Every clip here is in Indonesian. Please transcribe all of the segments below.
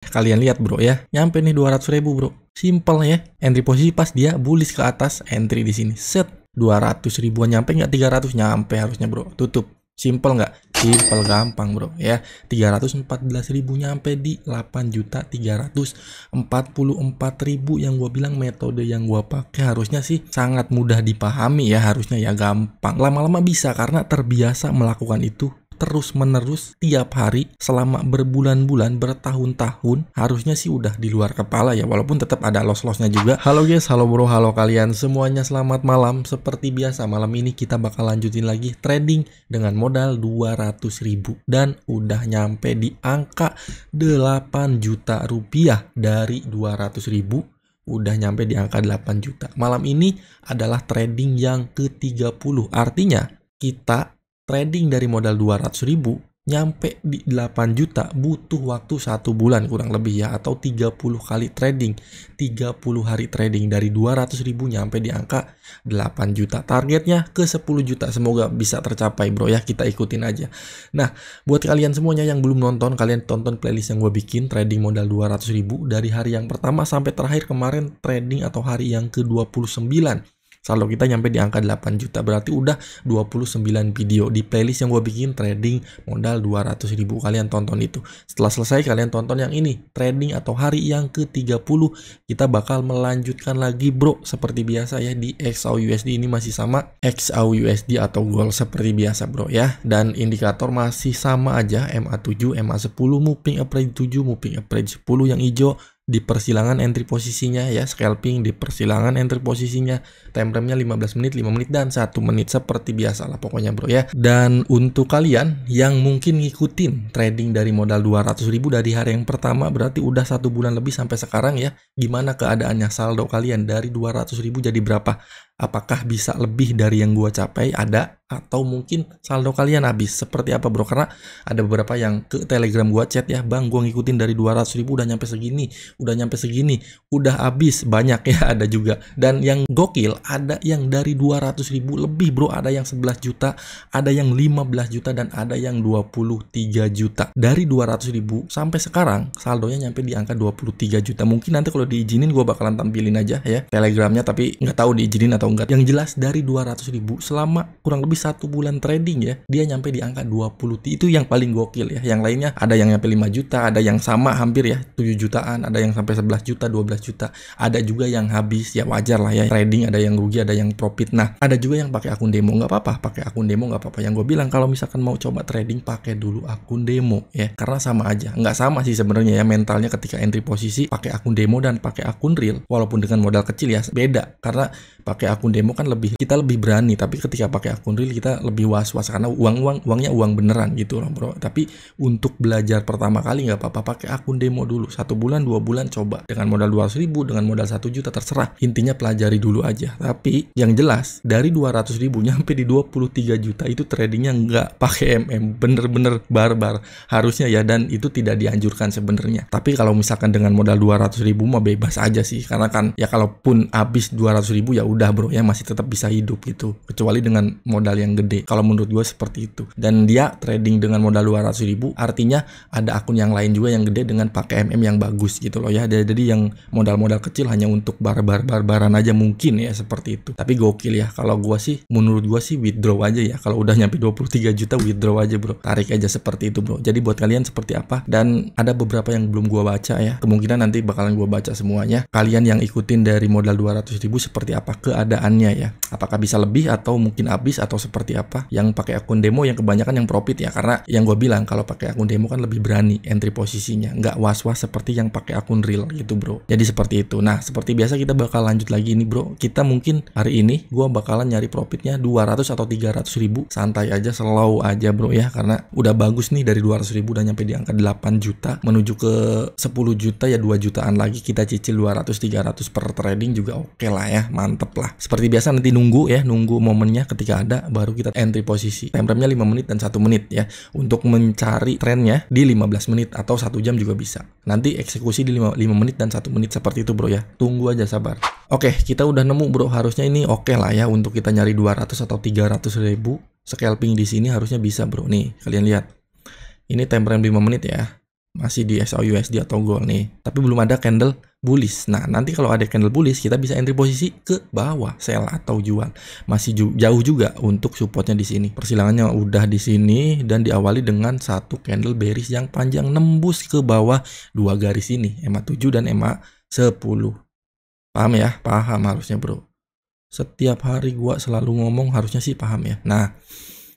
Kalian lihat bro ya, nyampe nih 200.000 bro. Simple ya. Entry posisi pas dia bullish ke atas, entry di sini. Set 200 ribuan, nyampe nggak 300? Nyampe harusnya bro. Tutup. Simple nggak? Simple, gampang bro ya. 314.000 nyampe di 8.344.000 yang gue bilang metode yang gue pakai harusnya sih sangat mudah dipahami ya, harusnya ya gampang. Lama-lama bisa karena terbiasa melakukan itu terus menerus tiap hari selama berbulan-bulan, bertahun-tahun. Harusnya sih udah di luar kepala ya, walaupun tetap ada loss-lossnya juga. Halo guys, halo bro, halo kalian semuanya, selamat malam. Seperti biasa malam ini kita bakal lanjutin lagi trading dengan modal 200.000 dan udah nyampe di angka 8 juta rupiah. Dari 200.000 udah nyampe di angka 8 juta. Malam ini adalah trading yang ke-30. Artinya kita trading dari modal 200.000 nyampe di 8 juta butuh waktu 1 bulan kurang lebih ya, atau 30 kali trading, 30 hari trading dari 200.000 nyampe di angka 8 juta. Targetnya ke 10 juta, semoga bisa tercapai bro ya, kita ikutin aja. Nah, buat kalian semuanya yang belum nonton, kalian tonton playlist yang gue bikin trading modal 200.000 dari hari yang pertama sampai terakhir kemarin trading atau hari yang ke-29. Saldo kita nyampe di angka 8 juta, berarti udah 29 video di playlist yang gue bikin trading modal 200.000. Kalian tonton itu. Setelah selesai kalian tonton yang ini, trading atau hari yang ke-30. Kita bakal melanjutkan lagi bro, seperti biasa ya, di XAUUSD ini masih sama XAUUSD atau gold seperti biasa bro ya. Dan indikator masih sama aja, MA7, MA10, moving average 7, moving average 10 yang hijau. Di persilangan entry posisinya ya, scalping di persilangan entry posisinya, time frame-nya 15 menit, 5 menit, dan 1 menit seperti biasa lah pokoknya bro ya. Dan untuk kalian yang mungkin ngikutin trading dari modal 200.000 dari hari yang pertama, berarti udah 1 bulan lebih sampai sekarang ya. Gimana keadaannya saldo kalian dari 200.000 jadi berapa? Apakah bisa lebih dari yang gua capai? Ada, atau mungkin saldo kalian habis? Seperti apa bro? Karena ada beberapa yang ke Telegram gua chat ya, bang gua ngikutin dari 200.000 udah nyampe segini, udah habis. Banyak ya, ada juga. Dan yang gokil, ada yang dari 200.000 lebih bro, ada yang 11 juta, ada yang 15 juta, dan ada yang 23 juta. Dari 200.000 sampai sekarang saldonya nyampe di angka 23 juta. Mungkin nanti kalau diizinin gua bakalan tampilin aja ya Telegramnya, tapi nggak tahu diizinin atau enggak. Yang jelas dari 200.000 selama kurang lebih 1 bulan trading ya, dia nyampe di angka 20. Itu yang paling gokil ya. Yang lainnya ada yang nyampe 5 juta, ada yang sama hampir ya 7 jutaan, ada yang sampai 11 juta, 12 juta, ada juga yang habis. Ya wajar lah ya, trading ada yang rugi, ada yang profit. Nah, ada juga yang pakai akun demo, nggak apa-apa, pakai akun demo nggak apa-apa. Yang gue bilang kalau misalkan mau coba trading pakai dulu akun demo ya, karena sama aja. Nggak sama sih sebenarnya ya mentalnya ketika entry posisi pakai akun demo dan pakai akun real, walaupun dengan modal kecil ya beda. Karena pakai akun demo kan kita lebih berani, tapi ketika pakai akun real kita lebih was-was karena uangnya uang beneran gitu loh bro. Tapi untuk belajar pertama kali nggak apa-apa pakai akun demo dulu, 1 bulan 2 bulan coba dengan modal 200.000, dengan modal 1 juta, terserah, intinya pelajari dulu aja. Tapi yang jelas dari 200.000 nyampe di 23 juta itu tradingnya nggak pakai MM, bener-bener barbar harusnya ya, dan itu tidak dianjurkan sebenarnya. Tapi kalau misalkan dengan modal 200.000 mah bebas aja sih, karena kan ya kalaupun habis 200.000 ya udah bro ya, masih tetap bisa hidup gitu, kecuali dengan modal yang gede. Kalau menurut gue seperti itu. Dan dia trading dengan modal 200.000 artinya ada akun yang lain juga yang gede dengan pakai MM yang bagus gitu loh ya. Jadi yang modal-modal kecil hanya untuk barbaran aja mungkin ya, seperti itu. Tapi gokil ya. Kalau gue sih, menurut gue sih withdraw aja ya. Kalau udah nyampe 23 juta withdraw aja bro, tarik aja seperti itu bro. Jadi buat kalian seperti apa? Dan ada beberapa yang belum gue baca ya, kemungkinan nanti bakalan gue baca semuanya. Kalian yang ikutin dari modal 200.000 seperti apa keadaannya ya, apakah bisa lebih atau mungkin habis atau seperti apa. Yang pakai akun demo yang kebanyakan yang profit ya, karena yang gue bilang kalau pakai akun demo kan lebih berani entry posisinya, nggak was-was seperti yang pakai akun real gitu bro. Jadi seperti itu. Nah, seperti biasa kita bakal lanjut lagi nih bro. Kita mungkin hari ini gue bakalan nyari profitnya 200 atau 300.000, santai aja, slow aja bro ya, karena udah bagus nih dari 200.000 udah nyampe di angka 8 juta menuju ke 10 juta ya, 2 jutaan lagi kita cicil 200-300 per trading juga oke lah ya, mantep lah. Seperti biasa nanti nunggu momennya, ketika ada baru kita entry posisi. Time frame-nya 5 menit dan 1 menit ya, untuk mencari trennya di 15 menit atau 1 jam juga bisa. Nanti eksekusi di 5 menit dan 1 menit seperti itu bro ya. Tunggu aja, sabar. Oke, kita udah nemu bro, harusnya ini oke lah ya untuk kita nyari 200 atau 300.000. Scalping di sini harusnya bisa bro. Nih, kalian lihat. Ini time frame 5 menit ya. Masih di SAUSD atau gold nih, tapi belum ada candle bullish. Nah, nanti kalau ada candle bullish kita bisa entry posisi ke bawah, sell atau jual. Masih jauh juga untuk supportnya di sini. Persilangannya udah di sini dan diawali dengan satu candle bearish yang panjang nembus ke bawah dua garis ini, EMA 7 dan EMA 10. Paham ya? Paham harusnya, bro. Setiap hari gua selalu ngomong, harusnya sih paham ya. Nah,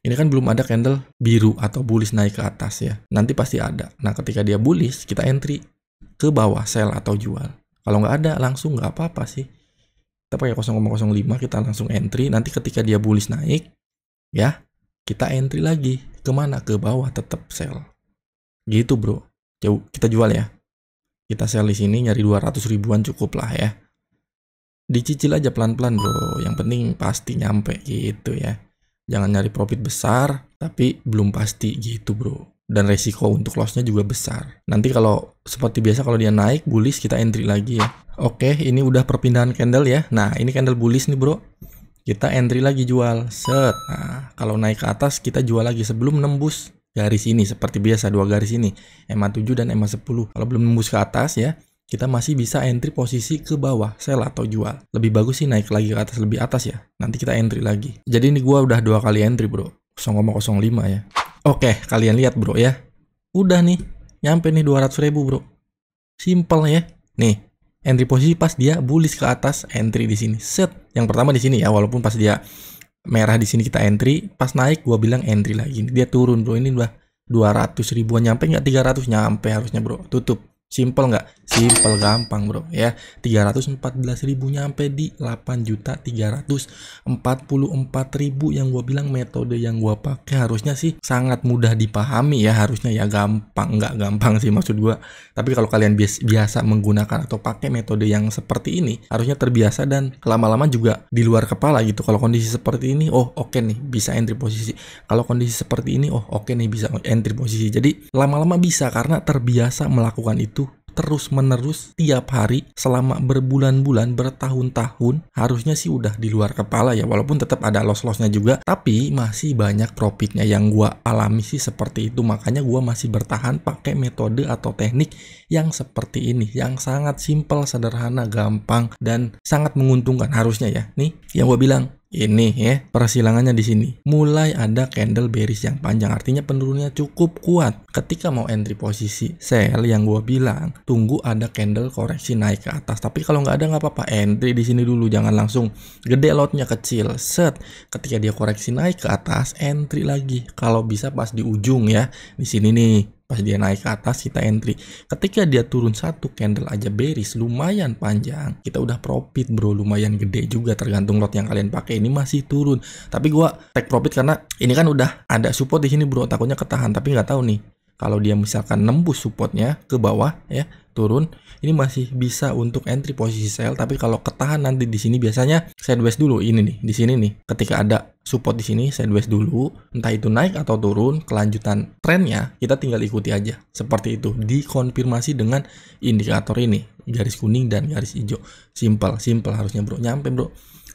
ini kan belum ada candle biru atau bullish naik ke atas ya. Nanti pasti ada. Nah, ketika dia bullish, kita entry ke bawah, sell atau jual. Kalau nggak ada, langsung nggak apa-apa sih. Kita pakai 0,05, kita langsung entry. Nanti ketika dia bullish naik, ya, kita entry lagi. Kemana? Ke bawah, tetap sell. Gitu, bro. Jauh, kita jual ya. Kita sell di sini, nyari 200 ribuan cukup lah ya. Dicicil aja pelan-pelan, bro. Yang penting pasti nyampe gitu ya. Jangan nyari profit besar, tapi belum pasti gitu, bro. Dan resiko untuk lossnya juga besar. Nanti kalau seperti biasa kalau dia naik bullish, kita entry lagi ya. Oke, ini udah perpindahan candle ya. Nah, ini candle bullish nih, bro. Kita entry lagi jual. Set. Nah, kalau naik ke atas kita jual lagi sebelum nembus garis ini. Seperti biasa, dua garis ini. EMA 7 dan EMA 10. Kalau belum nembus ke atas ya, kita masih bisa entry posisi ke bawah, sell atau jual. Lebih bagus sih naik lagi ke atas, lebih atas ya. Nanti kita entry lagi. Jadi ini gua udah 2 kali entry, bro. 0,05 ya. Oke, kalian lihat, bro ya. Udah nih, nyampe nih 200 ribu, bro. Simple ya. Nih, entry posisi pas dia bullish ke atas, entry di sini. Set. Yang pertama di sini ya, walaupun pas dia merah di sini kita entry, pas naik gua bilang entry lagi. Dia turun, bro. Ini udah 200 ribuan, nyampe nggak 300? Nyampe harusnya, bro. Tutup. Simple nggak? Simple, gampang, bro ya. 314.000 nyampe di 8.344.000 yang gue bilang. Metode yang gue pakai harusnya sih sangat mudah dipahami ya, harusnya ya. Gampang, nggak gampang sih maksud gue. Tapi kalau kalian biasa menggunakan atau pakai metode yang seperti ini, harusnya terbiasa dan lama-lama juga di luar kepala gitu. Kalau kondisi seperti ini, oh oke nih bisa entry posisi. Kalau kondisi seperti ini, oh oke nih bisa entry posisi. Jadi lama-lama bisa karena terbiasa melakukan itu terus menerus tiap hari selama berbulan-bulan, bertahun-tahun. Harusnya sih udah di luar kepala ya, walaupun tetap ada loss-lossnya juga, tapi masih banyak profitnya. Yang gua alami sih seperti itu, makanya gua masih bertahan pakai metode atau teknik yang seperti ini, yang sangat simple, sederhana, gampang, dan sangat menguntungkan harusnya ya. Nih yang gua bilang, ini ya persilangannya di sini mulai ada candle bearish yang panjang, artinya penurunnya cukup kuat. Ketika mau entry posisi sell, yang gue bilang tunggu ada candle koreksi naik ke atas. Tapi kalau nggak ada nggak apa-apa, entry di sini dulu, jangan langsung gede lotnya, kecil. Set, ketika dia koreksi naik ke atas, entry lagi. Kalau bisa pas di ujung ya, di sini nih. Pas dia naik ke atas kita entry. Ketika dia turun satu candle aja bearish lumayan panjang, kita udah profit, bro. Lumayan gede juga tergantung lot yang kalian pakai. Ini masih turun, tapi gua take profit karena ini kan udah ada support di sini, bro. Takutnya ketahan, tapi nggak tahu nih. Kalau dia misalkan nembus supportnya ke bawah ya, turun, ini masih bisa untuk entry posisi sell. Tapi kalau ketahan nanti di sini biasanya sideways dulu. Ini nih, di sini nih. Ketika ada support di sini, sideways dulu. Entah itu naik atau turun, kelanjutan trennya kita tinggal ikuti aja. Seperti itu, dikonfirmasi dengan indikator ini, garis kuning dan garis hijau. Simple harusnya, bro. Nyampe, bro.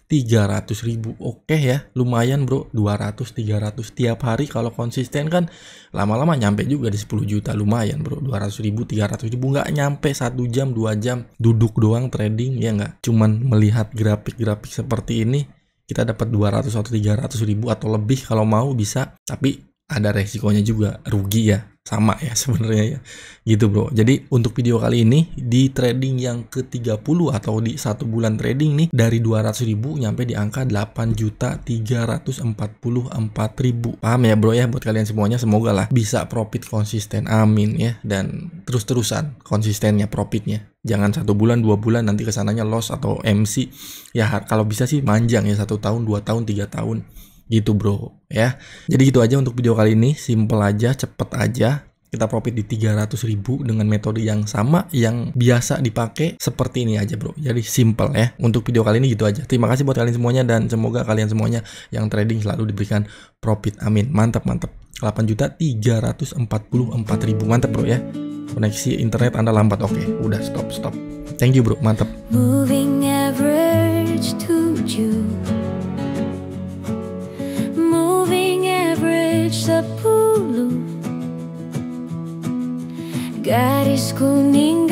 300.000, oke ya, lumayan, bro. 200-300 tiap hari kalau konsisten kan lama-lama nyampe juga di 10 juta, lumayan, bro. 200.000, 300.000 nggak nyampe 1 jam 2 jam duduk doang trading ya, nggak cuman melihat grafik-grafik seperti ini kita dapat 200 atau 300.000 atau lebih kalau mau bisa, tapi ada resikonya juga, rugi ya, sama ya sebenarnya ya, gitu, bro. Jadi untuk video kali ini di trading yang ke-30 atau di 1 bulan trading nih, dari 200.000 nyampe di angka 8.344.000. Paham ya, bro ya? Buat kalian semuanya semoga lah bisa profit konsisten, amin ya. Dan terus-terusan konsistennya profitnya, jangan 1 bulan 2 bulan nanti kesananya loss atau MC ya. Kalau bisa sih manjang ya, 1 tahun 2 tahun 3 tahun gitu, bro ya. Jadi gitu aja untuk video kali ini, simple aja, cepet aja. Kita profit di 300.000 dengan metode yang sama yang biasa dipakai seperti ini aja, bro. Jadi simple ya. Untuk video kali ini gitu aja. Terima kasih buat kalian semuanya dan semoga kalian semuanya yang trading selalu diberikan profit, amin. Mantap 8.344.000, mantap, bro ya. Koneksi internet Anda lambat, oke, udah stop. Thank you, bro, mantap. Moving average to June, moving average 10, garis kuning